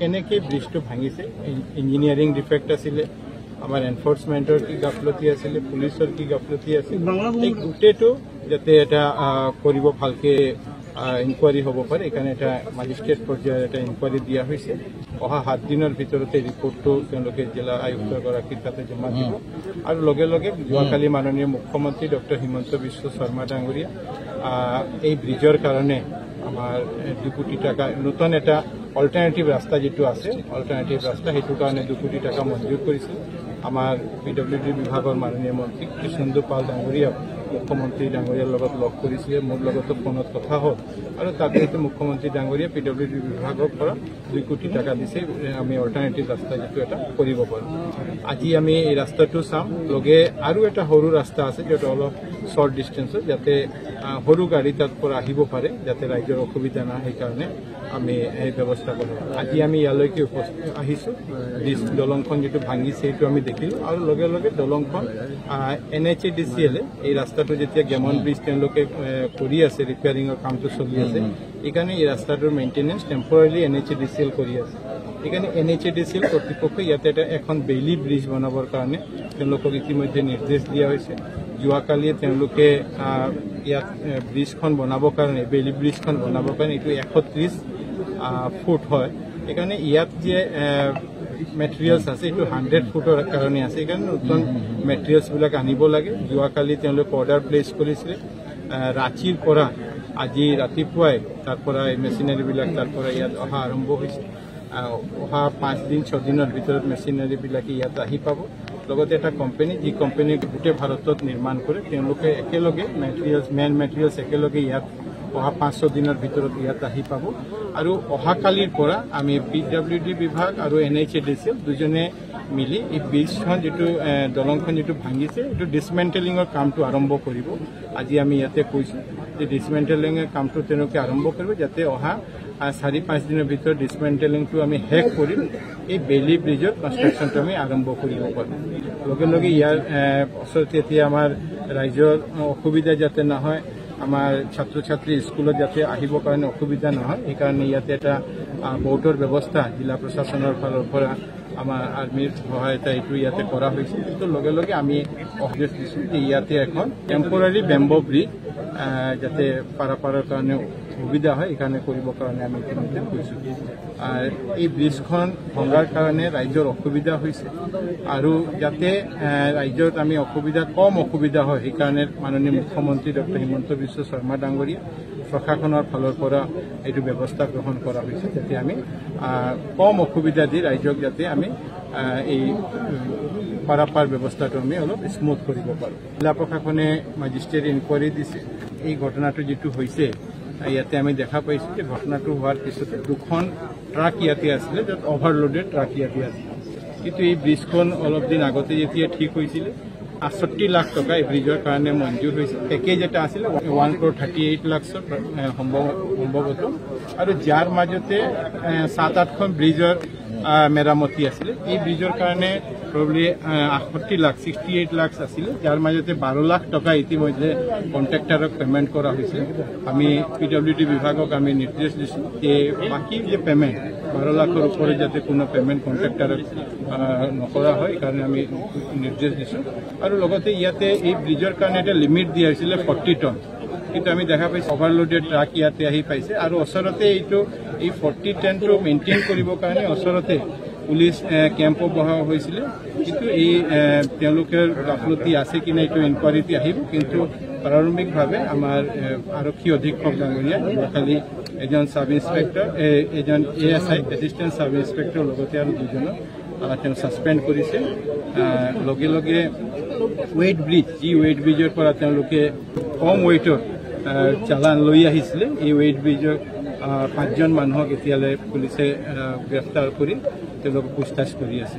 কেনেকৈ ব্ৰিজটো ভাঙিছে, engineering defect আছিলে, আমাৰ এনফৰ্চমেণ্টৰ কি গাফলতি আছিলে, পুলিচৰ কি গাফলতি আছিল, এই গোটেইটো যাতে এটা কৰিব ভালকৈ ইনকুৱাৰী হ'ব পাৰে, এইকাৰণে এটা মেজিষ্ট্ৰেট পৰ্যায়ৰ এটা ইনকুৱাৰী দিয়া হৈছে। অহা 7 দিনৰ ভিতৰতে ৰিপৰ্টটো তেওঁলোকে জিলা আয়ুক্তগৰাকীৰ তাতে জমা দিব আৰু লগে লগে যোৱাকালি মাননীয় মুখ্যমন্ত্ৰী ডক্টৰ হিমন্ত বিশ্ব শৰ্মা ডাঙৰীয়া এই ব্ৰিজৰ কাৰণে আমাৰ 2 কোটি টাকা নতুন এটা অল্টাৰনেটিভ ৰাস্তা যিটো আছে, অল্টাৰনেটিভ ৰাস্তা সেইটোৰ কাৰণে 2 কোটি টাকা মঞ্জুৰ কৰিছিল। আমাৰ PWD বিভাগৰ মাননীয় মন্ত্ৰী কৃষ্ণেন্দু পাল ডাঙৰীয়া মুখ্যমন্ত্ৰী ডাঙৰীয়াৰ লগত লগ কৰিছিলে, মোৰ লগতো ফোনত কথা হ'ল আৰু তাতে মুখ্যমন্ত্ৰী ডাঙৰীয়া PWD বিভাগৰ পৰা 2 কোটি টাকা দিছে, আমি অল্টাৰনেটিভ ৰাস্তা যিটো এটা কৰিব পাৰোঁ। আজি আমি এই ৰাস্তাটো চাম, লগে আৰু এটা সৰু ৰাস্তা আছে যিটো অলপ শ্বৰ্ট ডিষ্টেঞ্চত, যাতে সৰু গাড়ী তাৰ পৰা আহিব পাৰে, যাতে ৰাইজৰ অসুবিধা নহয়, সেইকাৰণে আমি এই ব্যৱস্থা কৰোঁ। আজি আমি ইয়ালৈকে আহিছোঁ, দলংখন যিটো ভাঙিছে সেইটো আমি দেখিলোঁ আৰু লগে লগে দলংখন NHADCL এই ৰাস্তাটো যেতিয়া গেমন ব্ৰিজ তেওঁলোকে কৰি আছে, ৰিপেয়াৰিঙৰ কামটো চলি আছে, সেইকাৰণে এই ৰাস্তাটোৰ মেইনটেনেঞ্চ টেম্পৰাৰীলি NHADCL কৰি আছে। সেইকাৰণে NHADCL কৰ্তৃপক্ষই ইয়াতে এখন বেইলি ব্ৰিজ বনাবৰ কাৰণে তেওঁলোকক ইতিমধ্যে নিৰ্দেশ দিয়া হৈছে। যোৱাকালিয়ে তেওঁলোকে ইয়াত ব্ৰিজখন বনাবৰ কাৰণে, বেইলি ব্ৰিজখন বনাবৰ কাৰণে এইটো 130 ফুট হয়, সেইকাৰণে ইয়াত যে মেটেৰিয়েলছ আছে এইটো 100 ফুটৰ কাৰণে আছে, সেইকাৰণে নতুন মেটেৰিয়েলছবিলাক আনিব লাগে। যোৱাকালি তেওঁলোকে অৰ্ডাৰ প্লেচ কৰিছিলে, ৰাঁচীৰ পৰা আজি ৰাতিপুৱাই তাৰ পৰা এই মেচিনাৰীবিলাক তাৰ পৰা ইয়াত অহা আৰম্ভ হৈছে। অহা 5 দিন 6 দিনৰ ভিতৰত মেচিনাৰীবিলাকে ইয়াত আহি পাব। লগতে এটা কোম্পানী, যি কোম্পানী গোটেই ভাৰতত নিৰ্মাণ কৰে, তেওঁলোকে একেলগে মেইন মেটেৰিয়েলছ একেলগে ইয়াত অহা 5-6 দিনৰ ভিতৰত ইয়াত আহি পাব আৰু অহাকালিৰ পৰা আমি PWD বিভাগ আৰু NHADCL দুজনে মিলি এই ব্ৰিজখন যিটো দলংখন যিটো ভাঙিছে এইটো ডিছমেণ্টেলিঙৰ কামটো আৰম্ভ কৰিব। আজি আমি ইয়াতে কৈছোঁ যে ডিছমেণ্টেলিঙৰ কামটো তেওঁলোকে আৰম্ভ কৰিব, যাতে অহা 4-5 দিনৰ ভিতৰত ডিছমেণ্টেলিংটো আমি শেষ কৰি এই বেইলি ব্ৰিজৰ কনষ্ট্ৰাকশ্যনটো আমি আৰম্ভ কৰিব পাৰোঁ। লগে লগে ইয়াৰ ওচৰতে এতিয়া আমাৰ ৰাইজৰ অসুবিধা যাতে নহয়, আমাৰ ছাত্ৰ ছাত্ৰী স্কুলত যাতে আহিবৰ কাৰণে অসুবিধা নহয়, সেইকাৰণে ইয়াতে এটা বোটৰ ব্যৱস্থা জিলা প্ৰশাসনৰ ফালৰ পৰা আমাৰ আৰ্মীৰ সহায়তা এইটো ইয়াতে কৰা হৈছে। কিন্তু লগে লগে আমি অভিযোগ দিছোঁ যে ইয়াতে এখন টেম্পৰাৰী বেম্বো ব্ৰিজ যাতে পাৰাপাৰৰ কাৰণে সুবিধা হয়, এইকাৰণে কৰিবৰ কাৰণে আমি ইতিমধ্যে কৈছোঁ। এই ব্ৰিজখন ভঙাৰ কাৰণে ৰাইজৰ অসুবিধা হৈছে আৰু যাতে ৰাইজত আমি কম অসুবিধা হয়, সেইকাৰণে মাননীয় মুখ্যমন্ত্ৰী ডক্টৰ হিমন্ত বিশ্ব শৰ্মা ডাঙৰীয়া প্ৰশাসনৰ ফালৰ পৰা এইটো ব্যৱস্থা গ্ৰহণ কৰা হৈছে, যাতে আমি কম অসুবিধা দি ৰাইজক যাতে আমি এই পাৰাপাৰ ব্যৱস্থাটো আমি অলপ স্মুথ কৰিব পাৰোঁ। জিলা প্ৰশাসনে মেজিষ্ট্ৰেট ইনকুৱাৰী দিছে। এই ঘটনাটো যিটো হৈছে ইয়াতে আমি দেখা পাইছোঁ যে ঘটনাটো হোৱাৰ পিছতে 2খন ট্ৰাক ইয়াতে আছিলে, য'ত অভাৰলোডেড ট্ৰাক ইয়াতে আছিল। কিন্তু এই ব্ৰিজখন অলপ দিন আগতে যেতিয়া ঠিক হৈছিলে 68 লাখ টকা এই ব্ৰিজৰ কাৰণে মঞ্জুৰ হৈছে। পেকেজ এটা আছিলে 1.38 লাখ সম্ভৱত, আৰু যাৰ মাজতে 7-8খন ব্ৰিজৰ মেৰামতি আছিলে। এই ব্ৰিজৰ কাৰণে প্ৰবলি 68 লাখ আছিলে, যাৰ মাজতে 12 লাখ টকা ইতিমধ্যে কণ্ট্ৰেক্টাৰক পেমেণ্ট কৰা হৈছে। আমি PWD বিভাগক আমি নিৰ্দেশ দিছোঁ যে বাকী যে পেমেণ্ট 12 লাখৰ ওপৰত যাতে কোনো পেমেণ্ট কণ্ট্ৰেক্টাৰক নকৰা হয়, সেইকাৰণে আমি নিৰ্দেশ দিছোঁ। আৰু লগতে ইয়াতে এই ব্ৰিজৰ কাৰণে এটা লিমিট দিয়া হৈছিলে 40 টন, কিন্তু আমি দেখা পাইছোঁ অভাৰলোডেড ট্ৰাক ইয়াতে আহি পাইছে আৰু ওচৰতে এই 40 টনটো মেইনটেইন কৰিবৰ কাৰণে ওচৰতে পুলিচ কেম্পো বহা হৈছিলে। কিন্তু এই তেওঁলোকৰ গাফলতি আছে কি নাই এইটো ইনকুৱাৰীতে আহিব, কিন্তু প্ৰাৰম্ভিকভাৱে আমাৰ আৰক্ষী অধীক্ষক ডাঙৰীয়া যোৱাকালি এজন ছাব ইন্সপেক্টৰ, এজন ASI এছিষ্টেণ্ট ছাব ইন্সপেক্টৰ লগতে আৰু 2জনক তেওঁ ছাছপেণ্ড কৰিছে। লগে লগে ৱেইট ব্ৰিজ, যি ৱেইট ব্ৰিজৰ পৰা তেওঁলোকে কম ৱেইটৰ চালান লৈ আহিছিলে, এই ৱেইট ব্ৰিজৰ 5জন মানুহক এতিয়ালৈ পুলিচে গ্ৰেপ্তাৰ কৰি তেওঁলোকক পুছতাছ কৰি আছে।